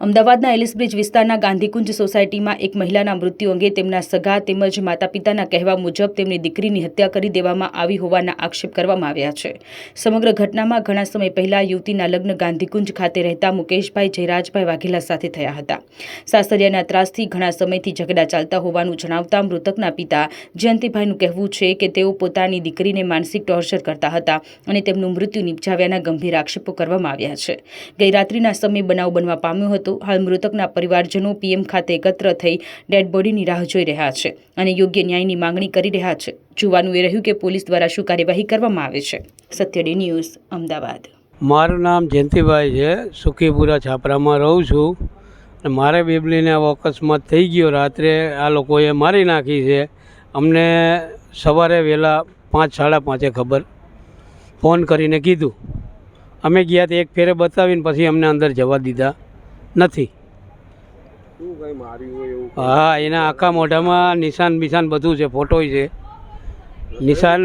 અમદાવાદના એલિસબ્રિજ વિસ્તારના ગાંધીકુંજ સોસાયટીમાં એક મહિલાના મૃત્યુ અંગે તેમના સગા તેમજ માતા પિતાના કહેવા મુજબ તેમની દીકરીની હત્યા કરી દેવામાં આવી હોવાના આક્ષેપ કરવામાં આવ્યા છે। સમગ્ર ઘટનામાં ઘણા સમય પહેલા યુવતીના લગ્ન ગાંધીકુંજ ખાતે રહેતા મુકેશભાઈ જયરાજભાઈ વાઘેલા સાથે થયા હતા। સાસરિયાના ત્રાસથી ઘણા સમયથી ઝઘડા ચાલતા હોવાનું જણાવતા મૃતકના પિતા જયંતિભાઈનું કહેવું છે કે તેઓ પોતાની દીકરીને માનસિક ટોર્ચર કરતા હતા અને તેમનું મૃત્યુ નિપજાવ્યાના ગંભીર આક્ષેપો કરવામાં આવ્યા છે। ગઈ રાત્રિના સમયે બનાવ બનવા પામ્યો હતો। હાલ મૃતકના પરિવારજનો પીએમ ખાતે એકત્ર થઈ ડેડ બોડીની રાહ જોઈ રહ્યા છે અને યોગ્ય ન્યાયની માંગણી કરી રહ્યા છે। જોવાનું એ રહ્યું કે પોલીસ દ્વારા શું કાર્યવાહી કરવામાં આવે છે। સત્યડી ન્યૂઝ અમદાવાદ। મારું નામ જયંતિભાઈ છે, સુખીપુરા છાપરામાં રહું છું અને મારે બેબલીને અકસ્માત થઈ ગયો। રાત્રે આ લોકોએ મારી નાખી છે। અમને સવારે વહેલા 5 સાડા 5 ખબર ફોન કરીને કીધું। અમે ગયા તો એક ફેરે બતાવીને પછી અમને અંદર જવા દીધા નથી। હા, એના આખા મોઢામાં નિશાન બિશાન બધું છે, ફોટો છે, નિશાન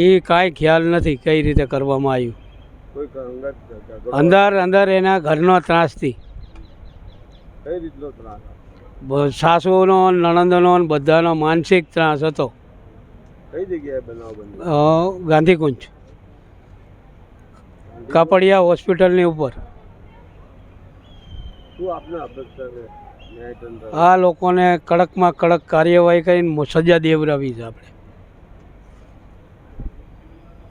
એ કાંઈ ખ્યાલ નથી કઈ રીતે કરવામાં આવ્યું। અંદર એના ઘરનો ત્રાસથી સાસુનો નણંદનો બધાનો માનસિક ત્રાસ હતો। કઈ જગ્યાએ બનાવ બન્યો? ગાંધીકુંજ કાપડિયા હોસ્પિટલની ઉપર। શું આપને અપેક્ષા છે ન્યાયતંત્ર? આ લોકોને કડકમાં કડક કાર્યવાહી કરીને સજા દેવડાવી છે આપણે।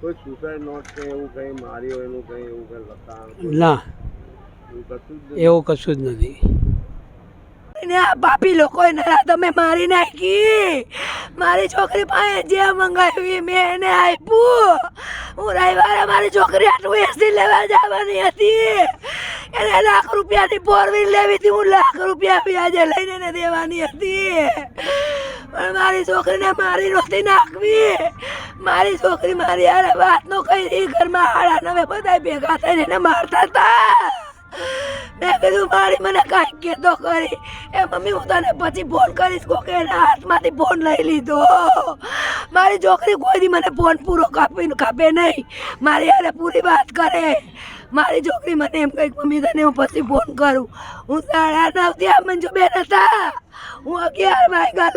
કોઈ સુસાઇડ નોટ કે એવું કંઈ માર્યો એનું કંઈ એવું કંઈ લખાણ? ના, એવું કશું જ એવું કશું જ નથી। બાપી લોકોએ તમે મારી નાખી। મારી છોકરી પાસે જે મંગાવ્યું મેં એને આપ્યું। હું રવિવારે મારી છોકરી આટલું એસી લેવા જવાની હતી। એને લાખ રૂપિયાની ફોરવીલ લેવી હતી, હું લાખ રૂપિયા વ્યાજે લઈને એને દેવાની હતી, પણ મારી છોકરીને મારી નહોતી નાખવી। મારી છોકરી મારી યાર વાત નો કઈ ઘરમાં 8:30 બધા ભેગા થઈને એને મારતા હતા। મેં કીધું મારી મને કાંઈ કહેતો કરી એ મમ્મી હું તને પછી ફોન કરીશ। કોકે એના હાથમાંથી ફોન લઈ લીધો। મારી છોકરી કોઈ દી મને ફોન પૂરો કાપે નહીં, મારી યારે પૂરી વાત કરે। મારી છોકરી મને એમ કંઈક મમ્મી તને હું પછી ફોન કરું। હું 9:30 થી આ મંજુ બેન હતા, હું 11 વાગ્યા